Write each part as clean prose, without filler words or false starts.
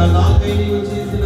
నాకై నీవు చేసిన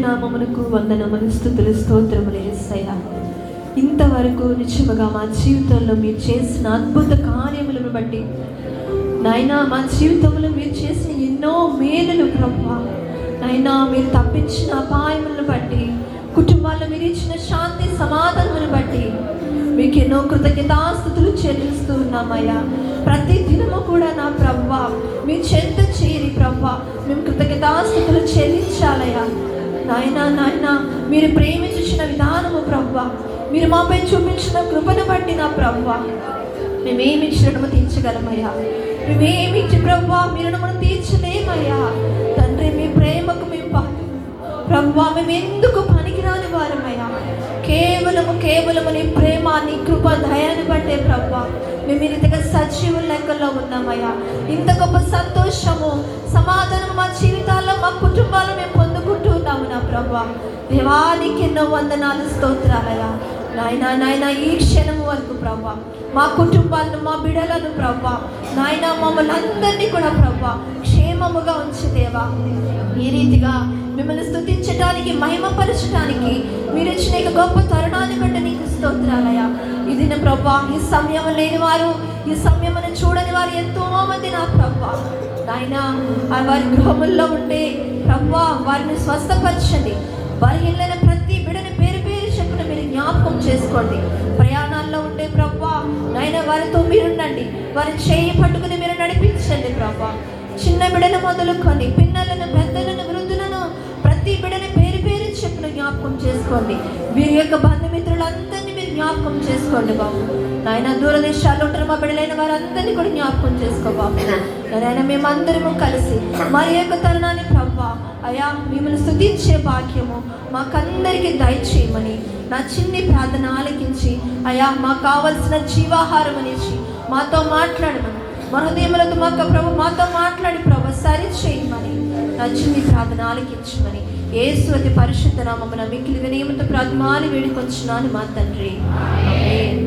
నామమునకు వందనములు, స్తుతులు, స్తోత్రములు యేసయ్యా. ఇంతవరకు నిజముగా మా జీవితంలో మీరు చేసిన అద్భుత కార్యములను బట్టి నాయనా, మా జీవితంలో మీరు చేసిన ఎన్నో మేలులు ప్రభువా, నాయనా మీరు తప్పించిన అపాయములను బట్టి, కుటుంబాల్లో మీరు ఇచ్చిన శాంతి సమాధానములను బట్టి మీకు ఎన్నో కృతజ్ఞతాస్తుతులు చెల్లిస్తూ ఉన్నామయ్యా. ప్రతి దినము కూడా నా ప్రభువా మీ చెంత చేరి ప్రభువా మేము కృతజ్ఞతాస్తుతులు చెల్లించాలయ్యా. నాయనా మీరు ప్రేమించిన విధానము ప్రభువా, మీరు మాపై చూపించిన కృపను బట్టి నా ప్రభువా మేమేమి రుణము తీర్చగలమయ్యా. మేమేమిచ్చి ప్రభువా మీ రుణమును తీర్చలేమయ్యా. తండ్రి మీ ప్రేమకు మేము ప్రభువా మేము ఎందుకు పనికిరాని వారమయ్యా. కేవలము నీ ప్రేమ, నీ కృప, దయాన్ని బట్టే ప్రభువా మేము ఈ రీతిగా సజీవుల లెక్కల్లో ఉన్నామయ్యా. ఇంత గొప్ప సంతోషము, సమాధానం మా జీవితాల్లో, మా కుటుంబాల్లో మేము పొందుకుంటూ ఉన్నాము నా ప్రభువా. దేవానికి ఎన్నో వందనాలు, స్తోత్రాలయ్యా. నాయనా ఈ క్షణం వరకు ప్రభువా మా కుటుంబాలను, మా బిడ్డలను ప్రభువా నాయనా మమ్మల్ని అందరినీ కూడా ప్రభువా క్షేమముగా ఉంచి దేవా. ఈ రీతిగా మిమ్మల్ని స్తుతించడానికి, మహిమపరచడానికి మీరు ఇచ్చిన గొప్ప తరుణాన్ని బట్టి నీకు స్తోత్రాలయ్యా. ఇది నా ప్రభువా ఈ సమయం లేని వారు, ఈ సమయమును చూడని వారు ఎంతో మంది నా ప్రభువా నాయనా వారి గృహముల్లో ఉండే ప్రభువా వారిని స్వస్థపరచండి. బలహీనైన ప్రతి బిడ్డని పేరు పేరు చెప్పున మీరు జ్ఞాపకం చేసుకోండి. ప్రయాణాల్లో ఉండే ప్రభువా నాయన వారితో మీరుండండి, వారి చేయి పట్టుకుని మీరు నడిపించండి ప్రభువా. చిన్న బిడ్డలు మొదలుకొని పిల్లలను, పెద్దలను, వృద్ధులను ప్రతి బిడ్డని పేరు పేరు చెప్పున జ్ఞాపకం చేసుకోండి. వీరి యొక్క బంధుమిత్రులందరినీ మీరు జ్ఞాపకం చేసుకోండి బాబు నాయన. దూరదేశాల్లో ఉంటారు మా బిడ్డలైన వారందరినీ కూడా జ్ఞాపకం చేసుకో బాబు నాయన. మేమందరము కలిసి మరి యొక్క తరుణాన్ని ప్రభువా అయా మిమ్మల్ని స్తుతించే భాగ్యము మాకందరికీ దయచేయమని నా చిన్ని ప్రార్థన ఆలకించి అయా మాకు కావలసిన జీవాహారం అనేసి మాతో మాట్లాడమని, మన హృదయములతో మాకు ప్రభు మాతో మాట్లాడి ప్రభు సరి చేయమని నా చిన్ని ప్రార్థన ఆలకించమని యేసు అతి పరిశుద్ధ నామమున మిక్కిలి వినయముతో ప్రార్థన వేడుకొంచున్నాను మా తండ్రి. ఆమేన్.